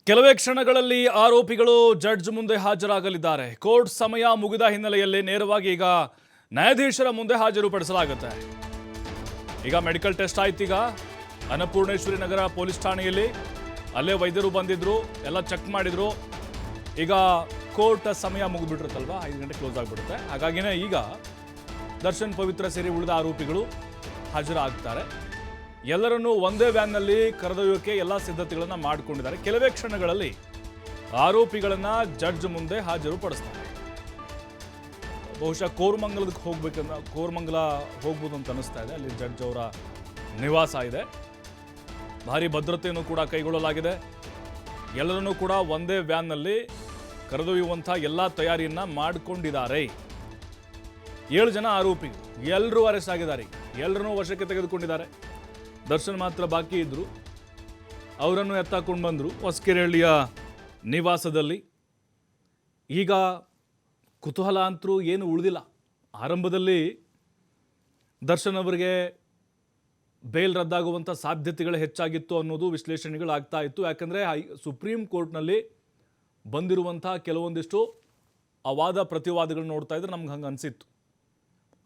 ಕೆಲವೇ ಕ್ಷಣಗಳಲ್ಲಿ ಆರೋಪಿಗಳು ಜಡ್ಜ್ ಮುಂದೆ ಹಾಜರಾಗಲಿದ್ದಾರೆ. ಕೋರ್ಟ್ ಸಮಯ ಮುಗಿದ ಹಿನ್ನೆಲೆಯಲ್ಲಿ ನೇರವಾಗಿ ಈಗ ನ್ಯಾಯಾಧೀಶರ ಮುಂದೆ ಹಾಜರುಪಡಿಸಲಾಗುತ್ತೆ. ಈಗ ಮೆಡಿಕಲ್ ಟೆಸ್ಟ್ ಆಯ್ತು. ಈಗ ಅನ್ನಪೂರ್ಣೇಶ್ವರಿ ನಗರ ಪೊಲೀಸ್ ಠಾಣೆಯಲ್ಲಿ ಅಲ್ಲೇ ವೈದ್ಯರು ಬಂದಿದ್ರು, ಎಲ್ಲ ಚೆಕ್ ಮಾಡಿದ್ರು. ಈಗ ಕೋರ್ಟ್ ಸಮಯ ಮುಗಿಬಿಟ್ಟಿರುತ್ತಲ್ವಾ, 5 ಗಂಟೆ ಕ್ಲೋಸ್ ಆಗಿಬಿಡುತ್ತೆ. ಹಾಗಾಗಿನೇ ಈಗ ದರ್ಶನ್ ಪವಿತ್ರ ಸೇರಿ ಉಳಿದ ಆರೋಪಿಗಳು ಹಾಜರಾಗ್ತಾರೆ. ಎಲ್ಲರನ್ನೂ ಒಂದೇ ವ್ಯಾನ್ನಲ್ಲಿ ಕರೆದೊಯ್ಯೋಕೆ ಎಲ್ಲ ಸಿದ್ಧತೆಗಳನ್ನು ಮಾಡಿಕೊಂಡಿದ್ದಾರೆ. ಕೆಲವೇ ಕ್ಷಣಗಳಲ್ಲಿ ಆರೋಪಿಗಳನ್ನ ಜಡ್ಜ್ ಮುಂದೆ ಹಾಜರುಪಡಿಸ್ತಾರೆ. ಬಹುಶಃ ಕೋರಮಂಗಲಕ್ಕೆ ಕೋರಮಂಗಲ ಹೋಗ್ಬೋದು ಅಂತ ಅನಿಸ್ತಾ ಇದೆ. ಅಲ್ಲಿ ಜಡ್ಜ್ ಅವರ ನಿವಾಸ ಇದೆ. ಭಾರಿ ಭದ್ರತೆಯನ್ನು ಕೂಡ ಕೈಗೊಳ್ಳಲಾಗಿದೆ. ಎಲ್ಲರನ್ನೂ ಕೂಡ ಒಂದೇ ವ್ಯಾನ್ನಲ್ಲಿ ಕರೆದೊಯ್ಯುವಂಥ ಎಲ್ಲ ತಯಾರಿಯನ್ನ ಮಾಡಿಕೊಂಡಿದ್ದಾರೆ. 7 ಜನ ಆರೋಪಿಗಳು ಎಲ್ಲರೂ ಅರೆಸ್ಟ್ ಆಗಿದ್ದಾರೆ. ಎಲ್ಲರನ್ನೂ ವಶಕ್ಕೆ ತೆಗೆದುಕೊಂಡಿದ್ದಾರೆ. ದರ್ಶನ್ ಮಾತ್ರ ಬಾಕಿ ಇದ್ರು. ಅವರನ್ನು ಎತ್ತಾಕೊಂಡು ಬಂದರು ಹೊಸಕೆರೆಹಳ್ಳಿಯ ನಿವಾಸದಲ್ಲಿ. ಈಗ ಕುತೂಹಲ ಅಂತರೂ ಏನು ಉಳಿದಿಲ್ಲ. ಆರಂಭದಲ್ಲಿ ದರ್ಶನ್ ಅವರಿಗೆ ಬೇಲ್ ರದ್ದಾಗುವಂಥ ಸಾಧ್ಯತೆಗಳು ಹೆಚ್ಚಾಗಿತ್ತು ಅನ್ನೋದು ವಿಶ್ಲೇಷಣೆಗಳಾಗ್ತಾ ಇತ್ತು. ಯಾಕಂದರೆ ಸುಪ್ರೀಂ ಕೋರ್ಟ್ನಲ್ಲಿ ಬಂದಿರುವಂಥ ಕೆಲವೊಂದಿಷ್ಟು ಅವಾದ ಪ್ರತಿವಾದಗಳನ್ನ ನೋಡ್ತಾ ಇದ್ರೆ ನಮ್ಗೆ ಹಂಗೆ ಅನಿಸಿತ್ತು.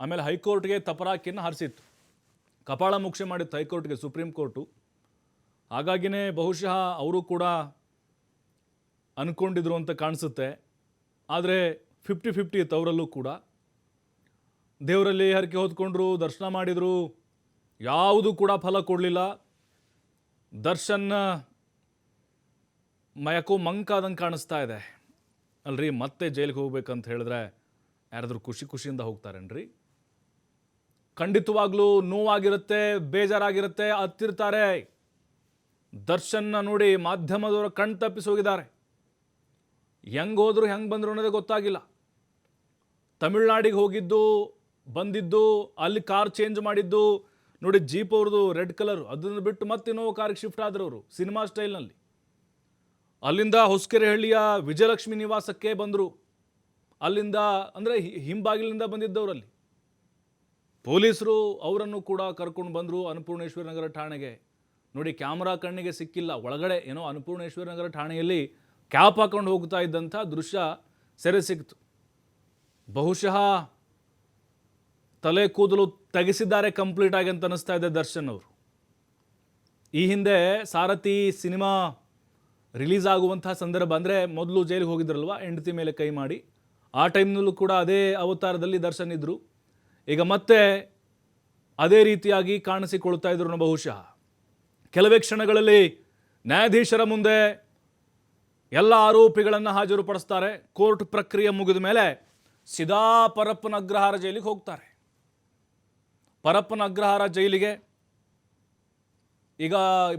ಆಮೇಲೆ ಹೈಕೋರ್ಟ್ಗೆ ತಪರಾಕಿಯನ್ನು ಹಾರಿಸಿತ್ತು. ಕಪಾಳ ಮೋಕ್ಷೆ ಮಾಡಿತ್ತು ಹೈಕೋರ್ಟ್ಗೆ ಸುಪ್ರೀಂ ಕೋರ್ಟು. ಹಾಗಾಗಿನೇ ಬಹುಶಃ ಅವರು ಕೂಡ ಅಂದ್ಕೊಂಡಿದ್ರು ಅಂತ ಕಾಣಿಸುತ್ತೆ. ಆದರೆ 50-50 ಇತ್ತು ಅವರಲ್ಲೂ ಕೂಡ. ದೇವರಲ್ಲಿ ಹರಕೆ ಹೊತ್ಕೊಂಡ್ರು, ದರ್ಶನ ಮಾಡಿದರು, ಯಾವುದೂ ಕೂಡ ಫಲ ಕೊಡಲಿಲ್ಲ. ದರ್ಶನ್ ಯಾಕೋ ಮಂಕಾದಂಗೆ ಕಾಣಿಸ್ತಾ ಇದೆ ಅಲ್ರಿ. ಮತ್ತೆ ಜೈಲಿಗೆ ಹೋಗ್ಬೇಕಂತ ಹೇಳಿದ್ರೆ ಯಾರಾದರೂ ಖುಷಿಯಿಂದ ಹೋಗ್ತಾರೇನ್ರಿ? ಖಂಡಿತವಾಗ್ಲೂ ನೋವಾಗಿರುತ್ತೆ, ಬೇಜಾರಾಗಿರುತ್ತೆ, ಹತ್ತಿರ್ತಾರೆ. ದರ್ಶನ್ನ ನೋಡಿ ಮಾಧ್ಯಮದವರು ಕಣ್ ತಪ್ಪಿಸಿ ಹೋಗಿದ್ದಾರೆ. ಹೆಂಗೆ ಹೋದ್ರು ಹೆಂಗೆ ಬಂದರು ಅನ್ನೋದೇ ಗೊತ್ತಾಗಿಲ್ಲ. ತಮಿಳ್ನಾಡಿಗೆ ಹೋಗಿದ್ದು, ಬಂದಿದ್ದು, ಅಲ್ಲಿ ಕಾರ್ ಚೇಂಜ್ ಮಾಡಿದ್ದು ನೋಡಿ. ಜೀಪ್ ಅವ್ರದ್ದು ರೆಡ್ ಕಲರು, ಅದನ್ನು ಬಿಟ್ಟು ಮತ್ತೆ ಇನ್ನೊಂದು ಕಾರಿಗೆ ಶಿಫ್ಟ್ ಆದ್ರು ಅವರು ಸಿನಿಮಾ ಸ್ಟೈಲ್ನಲ್ಲಿ. ಅಲ್ಲಿಂದ ಹೊಸಕೆರೆಹಳ್ಳಿಯ ವಿಜಯಲಕ್ಷ್ಮಿ ನಿವಾಸಕ್ಕೆ ಬಂದರು. ಅಲ್ಲಿಂದ ಅಂದರೆ ಹಿಂಬಾಗಿಲಿಂದ ಬಂದಿದ್ದವರಲ್ಲಿ ಪೊಲೀಸರು ಅವರನ್ನು ಕೂಡ ಕರ್ಕೊಂಡು ಬಂದರು ಅನ್ನಪೂರ್ಣೇಶ್ವರಿ ನಗರ ಠಾಣೆಗೆ. ನೋಡಿ, ಕ್ಯಾಮ್ರಾ ಕಣ್ಣಿಗೆ ಸಿಕ್ಕಿಲ್ಲ. ಒಳಗಡೆ ಏನೋ ಅನ್ನಪೂರ್ಣೇಶ್ವರಿ ನಗರ ಠಾಣೆಯಲ್ಲಿ ಕ್ಯಾಪ್ ಹಾಕೊಂಡು ಹೋಗ್ತಾ ಇದ್ದಂಥ ದೃಶ್ಯ ಸೆರೆ ಸಿಕ್ತು. ಬಹುಶಃ ತಲೆ ಕೂದಲು ತೆಗೆಸಿದ್ದಾರೆ ಕಂಪ್ಲೀಟ್ ಆಗಿ ಅಂತ ಅನ್ನಿಸ್ತಾ ಇದೆ ದರ್ಶನ್ ಅವರು. ಈ ಹಿಂದೆ ಸಾರಥಿ ಸಿನಿಮಾ ರಿಲೀಸ್ ಆಗುವಂಥ ಸಂದರ್ಭ, ಅಂದರೆ ಮೊದಲು ಜೈಲಿಗೆ ಹೋಗಿದ್ರಲ್ವ ಹೆಂಡತಿ ಮೇಲೆ ಕೈ ಮಾಡಿ, ಆ ಟೈಮ್ನಲ್ಲೂ ಕೂಡ ಅದೇ ಅವತಾರದಲ್ಲಿ ದರ್ಶನ್ ಇದ್ದರು. ಈಗ ಮತ್ತೆ ಅದೇ ರೀತಿಯಾಗಿ ಕಾಣಿಸಿಕೊಳ್ತಾ ಇದ್ರು. ಬಹುಶಃ ಕೆಲವೇ ಕ್ಷಣಗಳಲ್ಲಿ ನ್ಯಾಯಾಧೀಶರ ಮುಂದೆ ಎಲ್ಲ ಆರೋಪಿಗಳನ್ನು ಹಾಜರುಪಡಿಸ್ತಾರೆ. ಕೋರ್ಟ್ ಪ್ರಕ್ರಿಯೆ ಮುಗಿದ ಮೇಲೆ ಸಿದಾ ಪರಪ್ಪನ ಅಗ್ರಹಾರ ಜೈಲಿಗೆ ಹೋಗ್ತಾರೆ. ಪರಪ್ಪನ ಅಗ್ರಹಾರ ಜೈಲಿಗೆ ಈಗ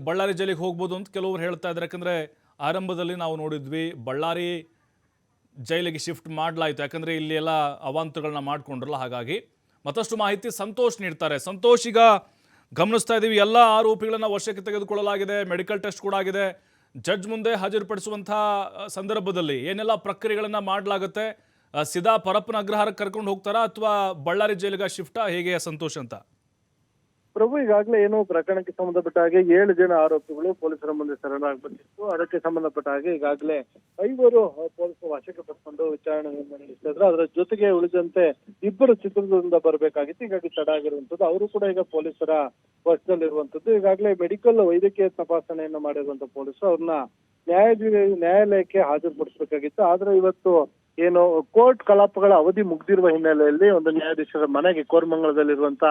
ಬಳ್ಳಾರಿ ಜೈಲಿಗೆ ಹೋಗ್ಬೋದು ಅಂತ ಕೆಲವರು ಹೇಳ್ತಾ ಇದ್ದಾರೆ. ಯಾಕಂದರೆ ಆರಂಭದಲ್ಲಿ ನಾವು ನೋಡಿದ್ವಿ ಬಳ್ಳಾರಿ ಜೈಲಿಗೆ ಶಿಫ್ಟ್ ಮಾಡಲಾಯಿತು. ಯಾಕಂದರೆ ಇಲ್ಲಿ ಎಲ್ಲ ಅವಾಂತರಗಳನ್ನ ಮಾಡಿಕೊಂಡ್ರಲ್ಲ. ಹಾಗಾಗಿ ಮತ್ತಷ್ಟು ಮಾಹಿತಿ ಸಂತೋಷ್ ನೀಡ್ತಾರೆ. ಸಂತೋಷ್, ಈಗ ಗಮನಿಸ್ತಾ ಇದ್ದೀವಿ ಎಲ್ಲ ಆರೋಪಿಗಳನ್ನು ವಶಕ್ಕೆ ತೆಗೆದುಕೊಳ್ಳಲಾಗಿದೆ. ಮೆಡಿಕಲ್ ಟೆಸ್ಟ್ ಕೂಡ ಆಗಿದೆ. ಜಡ್ಜ್ ಮುಂದೆ ಹಾಜರುಪಡಿಸುವಂಥ ಸಂದರ್ಭದಲ್ಲಿ ಏನೆಲ್ಲ ಪ್ರಕ್ರಿಯೆಗಳನ್ನು ಮಾಡಲಾಗುತ್ತೆ? ಸಿದಾ ಪರಪ್ಪನ ಅಗ್ರಹಾರಕ್ಕೆ ಕರ್ಕೊಂಡು ಹೋಗ್ತಾರಾ ಅಥವಾ ಬಳ್ಳಾರಿ ಜೈಲಿಗೆ ಶಿಫ್ಟಾ? ಹೇಗೆ ಸಂತೋಷ್ ಅಂತ? ಪ್ರಭು, ಈಗಾಗಲೇ ಏನು ಪ್ರಕರಣಕ್ಕೆ ಸಂಬಂಧಪಟ್ಟ ಹಾಗೆ 7 ಜನ ಆರೋಪಿಗಳು ಪೊಲೀಸರ ಮುಂದೆ ಶರಣಾಗಬೇಕಿತ್ತು. ಅದಕ್ಕೆ ಸಂಬಂಧಪಟ್ಟ ಹಾಗೆ ಈಗಾಗಲೇ 5 ಪೊಲೀಸರು ವಶಕ್ಕೆ ಪಡ್ಕೊಂಡು ವಿಚಾರಣೆಯನ್ನು ನಡೆಸ್ತಾ ಇದ್ರು. ಅದರ ಜೊತೆಗೆ ಉಳಿದಂತೆ 2 ಚಿತ್ರದುರ್ಗದಿಂದ ಬರಬೇಕಾಗಿತ್ತು. ಹೀಗಾಗಿ ತಡ ಆಗಿರುವಂತದ್ದು. ಅವರು ಕೂಡ ಈಗ ಪೊಲೀಸರ ವಶದಲ್ಲಿರುವಂತದ್ದು. ಈಗಾಗಲೇ ಮೆಡಿಕಲ್ ವೈದ್ಯಕೀಯ ತಪಾಸಣೆಯನ್ನು ಮಾಡಿರುವಂತ ಪೊಲೀಸರು ಅವ್ರನ್ನ ನ್ಯಾಯಾಲಯಕ್ಕೆ ಹಾಜರುಪಡಿಸಬೇಕಾಗಿತ್ತು. ಆದ್ರೆ ಇವತ್ತು ಏನು ಕೋರ್ಟ್ ಕಲಾಪಗಳ ಅವಧಿ ಮುಗ್ದಿರುವ ಹಿನ್ನೆಲೆಯಲ್ಲಿ ಒಂದು ನ್ಯಾಯಾಧೀಶರ ಮನೆಗೆ, ಕೋರಮಂಗಲದಲ್ಲಿರುವಂತ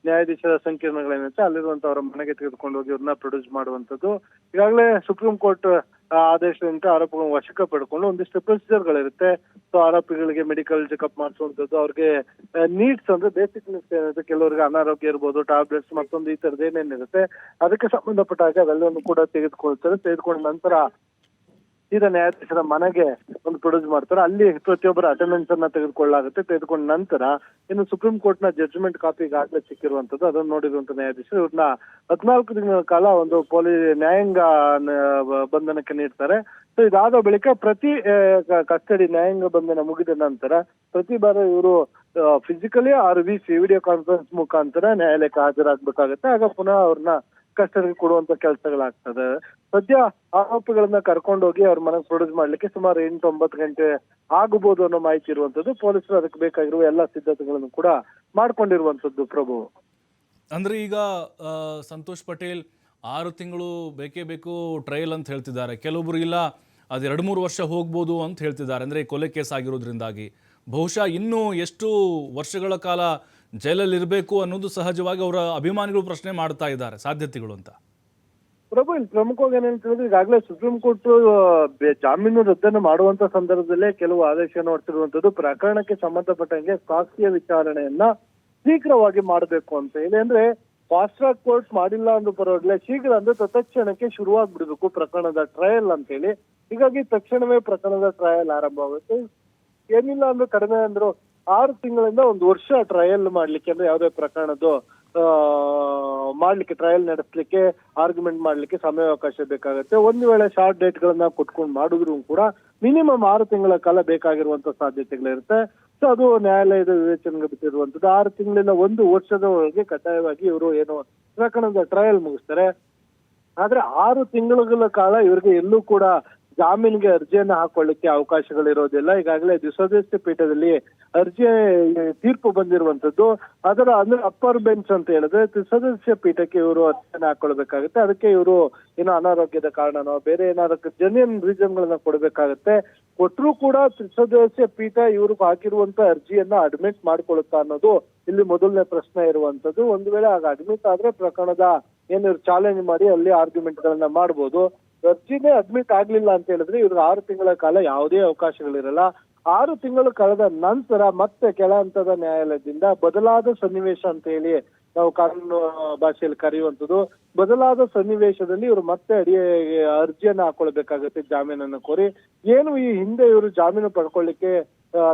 ನ್ಯಾಯಾಧೀಶರ ಸಂಕೀರ್ಣಗಳೇನೈತೆ ಅಲ್ಲಿರುವಂತವರ ಮನೆಗೆ ತೆಗೆದುಕೊಂಡು ಹೋಗಿ ಅವ್ರನ್ನ ಪ್ರೊಡ್ಯೂಸ್ ಮಾಡುವಂತದ್ದು. ಈಗಾಗಲೇ ಸುಪ್ರೀಂ ಕೋರ್ಟ್ ಆದೇಶದಂತೆ ಆರೋಪಿಗಳನ್ನು ವಶಕ್ಕೆ ಪಡ್ಕೊಂಡು ಒಂದಿಷ್ಟು ಪ್ರೊಸೀಜರ್ಗಳಿರುತ್ತೆ. ಸೊ ಆರೋಪಿಗಳಿಗೆ ಮೆಡಿಕಲ್ ಚೆಕಪ್ ಮಾಡಿಸುವಂತದ್ದು, ಅವ್ರಿಗೆ ನೀಡ್ಸ್ ಅಂದ್ರೆ ಬೇಸಿಕ್ ನೀಡ್ಸ್ ಏನಿರುತ್ತೆ, ಕೆಲವರಿಗೆ ಅನಾರೋಗ್ಯ ಇರ್ಬೋದು, ಟ್ಯಾಬ್ಲೆಟ್ಸ್ ಮತ್ತೊಂದು ಈ ತರದ್ದು ಏನೇನಿರುತ್ತೆ ಅದಕ್ಕೆ ಸಂಬಂಧಪಟ್ಟ ಹಾಗೆ ಅವೆಲ್ಲವನ್ನು ಕೂಡ ತೆಗೆದುಕೊಳ್ತಾರೆ. ತೆಗೆದುಕೊಂಡ ನಂತರ ಸೀದಾ ನ್ಯಾಯಾಧೀಶರ ಮನೆಗೆ ಒಂದು ಪ್ರೊಡ್ಯೂಸ್ ಮಾಡ್ತಾರೆ. ಅಲ್ಲಿ ಪ್ರತಿಯೊಬ್ಬರ ಅಟೆಂಡೆನ್ಸ್ ಅನ್ನ ತೆಗೆದುಕೊಳ್ಳಲಾಗುತ್ತೆ. ತೆಗೆದುಕೊಂಡ ನಂತರ ಇನ್ನು ಸುಪ್ರೀಂ ಕೋರ್ಟ್ ನ ಜಡ್ಜ್ಮೆಂಟ್ ಕಾಪಿ ಈಗಾಗಲೇ ಸಿಕ್ಕಿರುವಂತದ್ದು. ಅದನ್ನು ನೋಡಿರುವಂತ ನ್ಯಾಯಾಧೀಶರು ಇವ್ರನ್ನ 14 ದಿನಗಳ ಕಾಲ ಒಂದು ನ್ಯಾಯಾಂಗ ಬಂಧನಕ್ಕೆ ನೀಡ್ತಾರೆ. ಸೊ ಇದಾದ ಬಳಿಕ ಪ್ರತಿ ಕಸ್ಟಡಿ ನ್ಯಾಯಾಂಗ ಬಂಧನ ಮುಗಿದ ನಂತರ ಪ್ರತಿ ಬಾರ ಇವರು ಫಿಸಿಕಲಿ ಆರ್ ವಿಡಿಯೋ ಕಾನ್ಫರೆನ್ಸ್ ಮುಖಾಂತರ ನ್ಯಾಯಾಲಯಕ್ಕೆ ಹಾಜರಾಗಬೇಕಾಗುತ್ತೆ. ಆಗ ಪುನಃ ಅವ್ರನ್ನ ಕಸ್ಟಡಿಗೆ ಕೊಡುವಂತ ಕೆಲಸಗಳಾಗ್ತದೆ. ಸದ್ಯ ಆರೋಪಿಗಳನ್ನ ಕರ್ಕೊಂಡೋಗಿ ಅವ್ರ ಮನೆಗೆ ಪ್ರೊಡ್ಯೂಸ್ ಮಾಡ್ಲಿಕ್ಕೆ ಸುಮಾರು 8-9 ಗಂಟೆ ಆಗಬಹುದು ಅನ್ನೋ ಮಾಹಿತಿ ಇರುವಂತದ್ದು. ಪೊಲೀಸರು ಅದಕ್ಕೆ ಬೇಕಾಗಿರುವ ಎಲ್ಲಾ ಸಿದ್ಧತೆಗಳನ್ನು ಕೂಡ ಮಾಡ್ಕೊಂಡಿರುವಂತದ್ದು ಪ್ರಭು. ಅಂದ್ರೆ ಈಗ ಸಂತೋಷ್ ಪಟೇಲ್ 6 ತಿಂಗಳು ಬೇಕೇ ಬೇಕು ಟ್ರಯಲ್ ಅಂತ ಹೇಳ್ತಿದ್ದಾರೆ. ಕೆಲವೊಬ್ರು ಇಲ್ಲ ಅದು 2-3 ವರ್ಷ ಹೋಗ್ಬೋದು ಅಂತ ಹೇಳ್ತಿದ್ದಾರೆ. ಅಂದರೆ ಕೊಲೆ ಕೇಸ್ ಆಗಿರೋದ್ರಿಂದಾಗಿ ಬಹುಶಃ ಇನ್ನೂ ಎಷ್ಟು ವರ್ಷಗಳ ಕಾಲ ಜೈಲಲ್ಲಿ ಇರಬೇಕು ಅನ್ನೋದು ಸಹಜವಾಗಿ ಅವರ ಅಭಿಮಾನಿಗಳು ಪ್ರಶ್ನೆ ಮಾಡ್ತಾ ಇದ್ದಾರೆ, ಸಾಧ್ಯತೆಗಳು ಅಂತ. ಪ್ರಭು, ಇಲ್ಲಿ ಪ್ರಮುಖವಾಗಿ ಏನ್ ಹೇಳಿದ್ರೆ ಈಗಾಗಲೇ ಸುಪ್ರೀಂ ಕೋರ್ಟ್ ಜಾಮೀನು ರದ್ದನ್ನು ಮಾಡುವಂತ ಸಂದರ್ಭದಲ್ಲೇ ಕೆಲವು ಆದೇಶವನ್ನು ಹೊರಟಿರುವಂತದ್ದು. ಪ್ರಕರಣಕ್ಕೆ ಸಂಬಂಧಪಟ್ಟಂಗೆ ಶಾಸ್ತ್ರೀಯ ವಿಚಾರಣೆಯನ್ನ ಶೀಘ್ರವಾಗಿ ಮಾಡಬೇಕು ಅಂತ ಹೇಳಿ. ಅಂದ್ರೆ ಫಾಸ್ಟ್ ಟ್ರ್ಯಾಕ್ ಕೋರ್ಟ್ ಮಾಡಿಲ್ಲ ಅಂದ್ರೂ ಪರವಾಗಿಲ್ಲ, ಶೀಘ್ರ ಅಂದ್ರೆ ತತ್ಕ್ಷಣಕ್ಕೆ ಶುರುವಾಗ್ಬಿಡ್ಬೇಕು ಪ್ರಕರಣದ ಟ್ರಯಲ್ ಅಂತ ಹೇಳಿ. ಹೀಗಾಗಿ ತಕ್ಷಣವೇ ಪ್ರಕರಣದ ಟ್ರಯಲ್ ಆರಂಭ ಆಗುತ್ತೆ. ಏನಿಲ್ಲ ಅಂದ್ರೆ ಕಡಿಮೆ ಅಂದ್ರು 6 ತಿಂಗಳಿಂದ 1 ವರ್ಷ ಟ್ರಯಲ್ ಮಾಡ್ಲಿಕ್ಕೆ, ಅಂದ್ರೆ ಯಾವುದೇ ಪ್ರಕರಣದ್ದು ಮಾಡ್ಲಿಕ್ಕೆ, ಟ್ರಯಲ್ ನಡೆಸಲಿಕ್ಕೆ, ಆರ್ಗ್ಯುಮೆಂಟ್ ಮಾಡ್ಲಿಕ್ಕೆ ಸಮಯಾವಕಾಶ ಬೇಕಾಗುತ್ತೆ. ಒಂದು ವೇಳೆ ಶಾರ್ಟ್ ಡೇಟ್ ಗಳನ್ನ ಕೊಟ್ಕೊಂಡು ಮಾಡಿದ್ರು ಕೂಡ ಮಿನಿಮಮ್ 6 ತಿಂಗಳ ಕಾಲ ಬೇಕಾಗಿರುವಂತ ಸಾಧ್ಯತೆಗಳಿರುತ್ತೆ. ಸೊ ಅದು ನ್ಯಾಯಾಲಯದ ವಿವೇಚನೆಗೆ ಬಿಟ್ಟಿರುವಂತದ್ದು. 6 ತಿಂಗಳಿಂದ 1 ವರ್ಷದ ಒಳಗೆ ಕಡ್ಡಾಯವಾಗಿ ಇವರು ಏನು ಪ್ರಕರಣದ ಟ್ರಯಲ್ ಮುಗಿಸ್ತಾರೆ. ಆದ್ರೆ 6 ತಿಂಗಳ ಕಾಲ ಇವರಿಗೆ ಎಲ್ಲೂ ಕೂಡ ಜಾಮೀನಿಗೆ ಅರ್ಜಿಯನ್ನ ಹಾಕೊಳ್ಳಿಕ್ಕೆ ಅವಕಾಶಗಳಿರೋದಿಲ್ಲ. ಈಗಾಗಲೇ ದ್ವಿಸದಸ್ಯ ಪೀಠದಲ್ಲಿ ಅರ್ಜಿ ತೀರ್ಪು ಬಂದಿರುವಂತದ್ದು. ಅದರ ಅಂದ್ರೆ ಅಪ್ಪರ್ ಬೆಂಚ್ ಅಂತ ಹೇಳಿದ್ರೆ ತ್ರಿಸದಸ್ಯ ಪೀಠಕ್ಕೆ ಇವರು ಅರ್ಜಿಯನ್ನ ಹಾಕೊಳ್ಬೇಕಾಗುತ್ತೆ. ಅದಕ್ಕೆ ಇವರು ಏನೋ ಅನಾರೋಗ್ಯದ ಕಾರಣನೋ ಬೇರೆ ಏನಾದ್ರು ಜೆನ್ಯೂನ್ ರೀಸನ್ ಗಳನ್ನ ಕೊಡ್ಬೇಕಾಗತ್ತೆ. ಕೊಟ್ಟರು ಕೂಡ ತ್ರಿಸದಸ್ಯ ಪೀಠ ಇವ್ರಿಗೆ ಹಾಕಿರುವಂತ ಅರ್ಜಿಯನ್ನ ಅಡ್ಮಿಟ್ ಮಾಡ್ಕೊಳ್ಳುತ್ತಾ ಅನ್ನೋದು ಇಲ್ಲಿ ಮೊದಲನೇ ಪ್ರಶ್ನೆ ಇರುವಂತದ್ದು. ಒಂದು ವೇಳೆ ಆಗ ಅಡ್ಮಿಟ್ ಆದ್ರೆ ಪ್ರಕರಣದ ಏನು ಚಾಲೆಂಜ್ ಮಾಡಿ ಅಲ್ಲಿ ಆರ್ಗ್ಯುಮೆಂಟ್ ಗಳನ್ನ ಮಾಡ್ಬೋದು. ಅರ್ಜಿನೇ ಅಡ್ಮಿಟ್ ಆಗ್ಲಿಲ್ಲ ಅಂತ ಹೇಳಿದ್ರೆ ಇವ್ರಿಗೆ 6 ತಿಂಗಳ ಕಾಲ ಯಾವುದೇ ಅವಕಾಶಗಳಿರಲ್ಲ. 6 ತಿಂಗಳು ಕಳೆದ ನಂತರ ಮತ್ತೆ ಕೆಳ ಹಂತದ ನ್ಯಾಯಾಲಯದಿಂದ ಬದಲಾದ ಸನ್ನಿವೇಶ ಅಂತ ಹೇಳಿ ನಾವು ಕಾನೂನು ಭಾಷೆಯಲ್ಲಿ ಕರೆಯುವಂಥದ್ದು. ಬದಲಾದ ಸನ್ನಿವೇಶದಲ್ಲಿ ಇವರು ಮತ್ತೆ ಅರ್ಜಿಯನ್ನ ಹಾಕೊಳ್ಬೇಕಾಗುತ್ತೆ ಜಾಮೀನನ್ನು ಕೋರಿ. ಏನು ಈ ಹಿಂದೆ ಇವರು ಜಾಮೀನು ಪಡ್ಕೊಳ್ಳಿಕ್ಕೆ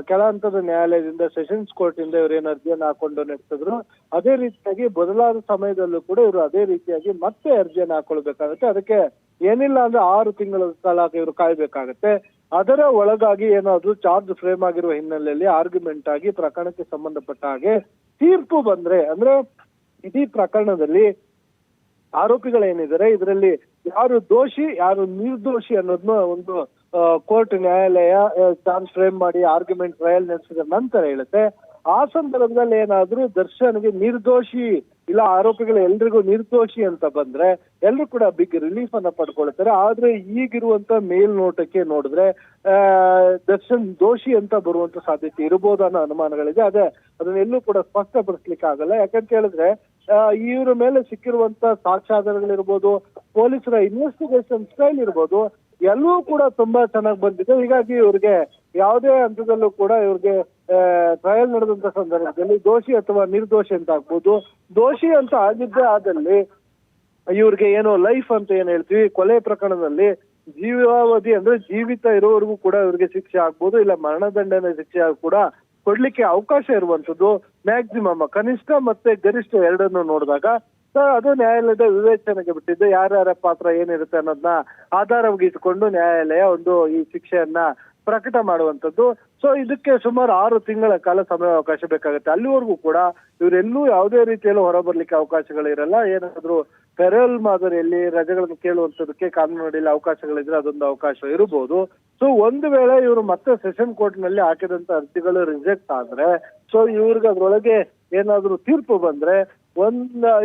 ಕೆಳ ಹಂತದ ನ್ಯಾಯಾಲಯದಿಂದ ಸೆಷನ್ಸ್ ಕೋರ್ಟ್ ಇಂದ ಇವ್ರು ಏನು ಅರ್ಜಿಯನ್ನ ಹಾಕೊಂಡು ನಡೆಸಿದ್ರು, ಅದೇ ರೀತಿಯಾಗಿ ಬದಲಾದ ಸಮಯದಲ್ಲೂ ಕೂಡ ಇವರು ಅದೇ ರೀತಿಯಾಗಿ ಮತ್ತೆ ಅರ್ಜಿಯನ್ನ ಹಾಕೊಳ್ಬೇಕಾಗುತ್ತೆ. ಅದಕ್ಕೆ ಏನಿಲ್ಲ ಅಂದ್ರೆ 6 ತಿಂಗಳ ಕಾಲ ಇವರು ಕಾಯ್ಬೇಕಾಗತ್ತೆ. ಅದರ ಒಳಗಾಗಿ ಏನಾದ್ರು ಚಾರ್ಜ್ ಫ್ರೇಮ್ ಆಗಿರುವ ಹಿನ್ನೆಲೆಯಲ್ಲಿ ಆರ್ಗ್ಯುಮೆಂಟ್ ಆಗಿ ಪ್ರಕರಣಕ್ಕೆ ಸಂಬಂಧಪಟ್ಟ ಹಾಗೆ ತೀರ್ಪು ಬಂದ್ರೆ, ಅಂದ್ರೆ ಇಡೀ ಪ್ರಕರಣದಲ್ಲಿ ಆರೋಪಿಗಳೇನಿದ್ದಾರೆ ಇದರಲ್ಲಿ ಯಾರು ದೋಷಿ ಯಾರು ನಿರ್ದೋಷಿ ಅನ್ನೋದನ್ನ ಒಂದು ಕೋರ್ಟ್ ನ್ಯಾಯಾಲಯ ಚಾರ್ಜ್ ಫ್ರೇಮ್ ಮಾಡಿ ಆರ್ಗ್ಯುಮೆಂಟ್ ಟ್ರಯಲ್ ನಡೆಸಿದ ನಂತರ ಹೇಳುತ್ತೆ. ಆ ಸಂದರ್ಭದಲ್ಲಿ ಏನಾದ್ರೂ ದರ್ಶನ್ಗೆ ನಿರ್ದೋಷಿ ಇಲ್ಲ ಆರೋಪಿಗಳು ಎಲ್ರಿಗೂ ನಿರ್ದೋಷಿ ಅಂತ ಬಂದ್ರೆ ಎಲ್ರು ಕೂಡ ಬಿಗ್ ರಿಲೀಫ್ ಅನ್ನ ಪಡ್ಕೊಳ್ತಾರೆ. ಆದ್ರೆ ಈಗಿರುವಂತ ಮೇಲ್ನೋಟಕ್ಕೆ ನೋಡಿದ್ರೆ ದರ್ಶನ್ ದೋಷಿ ಅಂತ ಬರುವಂತ ಸಾಧ್ಯತೆ ಇರಬಹುದು ಅನ್ನೋ ಅನುಮಾನಗಳಿದೆ. ಅದೇ ಅದನ್ನೆಲ್ಲೂ ಕೂಡ ಸ್ಪಷ್ಟಪಡಿಸ್ಲಿಕ್ಕೆ ಆಗಲ್ಲ. ಯಾಕಂತ ಹೇಳಿದ್ರೆ ಇವ್ರ ಮೇಲೆ ಸಿಕ್ಕಿರುವಂತ ಸಾಕ್ಷ್ಯಾಧಾರಗಳಿರ್ಬೋದು, ಪೊಲೀಸರ ಇನ್ವೆಸ್ಟಿಗೇಷನ್ ಸ್ಟೈಲ್ ಇರ್ಬೋದು, ಎಲ್ಲವೂ ಕೂಡ ತುಂಬಾ ಚೆನ್ನಾಗಿ ಬಂದಿದೆ. ಹೀಗಾಗಿ ಇವ್ರಿಗೆ ಯಾವುದೇ ಹಂತದಲ್ಲೂ ಕೂಡ ಇವ್ರಿಗೆ ಟ್ರಯಲ್ ನಡೆದಂತ ಸಂದರ್ಭದಲ್ಲಿ ದೋಷಿ ಅಥವಾ ನಿರ್ದೋಷಿ ಅಂತ ಆಗ್ಬೋದು. ದೋಷಿ ಅಂತ ಆಗಿದ್ದೇ ಆದಲ್ಲಿ ಇವ್ರಿಗೆ ಏನು ಲೈಫ್ ಅಂತ ಏನ್ ಹೇಳ್ತೀವಿ, ಕೊಲೆ ಪ್ರಕರಣದಲ್ಲಿ ಜೀವಾವಧಿ ಅಂದ್ರೆ ಜೀವಿತ ಇರೋವರೆಗೂ ಕೂಡ ಇವ್ರಿಗೆ ಶಿಕ್ಷೆ ಆಗ್ಬೋದು, ಇಲ್ಲ ಮರಣದಂಡನೆ ಶಿಕ್ಷೆ ಕೂಡ ಕೊಡ್ಲಿಕ್ಕೆ ಅವಕಾಶ ಇರುವಂತದ್ದು. ಮ್ಯಾಕ್ಸಿಮಮ್ ಕನಿಷ್ಠ ಮತ್ತೆ ಗರಿಷ್ಠ ಎರಡನ್ನು ನೋಡಿದಾಗ ಅದು ನ್ಯಾಯಾಲಯದ ವಿವೇಚನೆಗೆ ಬಿಟ್ಟಿದ್ದು. ಯಾರ್ಯಾರ ಪಾತ್ರ ಏನಿರುತ್ತೆ ಅನ್ನೋದನ್ನ ಆಧಾರವಾಗಿ ಇಟ್ಕೊಂಡು ನ್ಯಾಯಾಲಯ ಒಂದು ಈ ಶಿಕ್ಷೆಯನ್ನ ಪ್ರಕಟ ಮಾಡುವಂತದ್ದು. ಸೊ ಇದಕ್ಕೆ ಸುಮಾರು 6 ತಿಂಗಳ ಕಾಲ ಸಮಯಾವಕಾಶ ಬೇಕಾಗುತ್ತೆ. ಅಲ್ಲಿವರೆಗೂ ಕೂಡ ಇವರೆಲ್ಲೂ ಯಾವುದೇ ರೀತಿಯಲ್ಲೂ ಹೊರಬರ್ಲಿಕ್ಕೆ ಅವಕಾಶಗಳಿರಲ್ಲ. ಏನಾದ್ರೂ ಫೆರಲ್ ಮಾದರಿಯಲ್ಲಿ ರಜೆಗಳನ್ನು ಕೇಳುವಂತದಕ್ಕೆ ಕಾನೂನು ಅಡಿಯಲ್ಲಿ ಅವಕಾಶಗಳಿದ್ರೆ ಅದೊಂದು ಅವಕಾಶ ಇರಬಹುದು. ಸೊ ಒಂದು ವೇಳೆ ಇವರು ಮತ್ತೆ ಸೆಷನ್ ಕೋರ್ಟ್ ನಲ್ಲಿ ಹಾಕಿದಂತ ಅರ್ಜಿಗಳು ರಿಜೆಕ್ಟ್ ಆದ್ರೆ, ಸೊ ಇವ್ರಿಗೆ ಅದ್ರೊಳಗೆ ಏನಾದ್ರೂ ತೀರ್ಪು ಬಂದ್ರೆ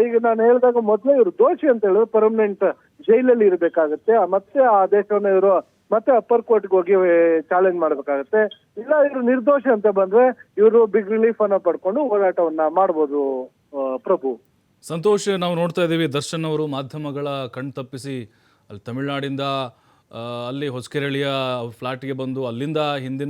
ಈಗ ನಾನು ಹೇಳಿದಾಗ ಮೊದಲೇ ಇವರು ದೋಷಿ ಅಂತ ಹೇಳಿದ್ರೆ ಪರ್ಮನೆಂಟ್ ಜೈಲಲ್ಲಿ ಇರಬೇಕಾಗುತ್ತೆ. ಮತ್ತೆ ಆ ಆದೇಶವನ್ನು ಇವರು ಮತ್ತೆ ಅಪ್ಪರ್ ಕೋರ್ಟ್ಗೆ ಹೋಗಿ ಚಾಲೆಂಜ್ ಮಾಡ್ಬೇಕಾಗತ್ತೆ. ಇಲ್ಲ ಇವರು ನಿರ್ದೋಷಿ ಅಂತ ಬಂದ್ರೆ ಇವರು ಬಿಗ್ ರಿಲೀಫ್ ಅನ್ನ ಪಡ್ಕೊಂಡು ಹೋರಾಟವನ್ನ ಮಾಡ್ಬೋದು. ಪ್ರಭು, ಸಂತೋಷ್, ನಾವು ನೋಡ್ತಾ ಇದ್ದೀವಿ ದರ್ಶನ್ ಅವರು ಮಾಧ್ಯಮಗಳ ಕಣ್ ತಪ್ಪಿಸಿ ಅಲ್ಲಿ ತಮಿಳುನಾಡಿಂದ ಅಲ್ಲಿ ಹೊಸಕೆರೆಳಿಯ ಫ್ಲಾಟ್ಗೆ ಬಂದು ಅಲ್ಲಿಂದ ಹಿಂದಿನ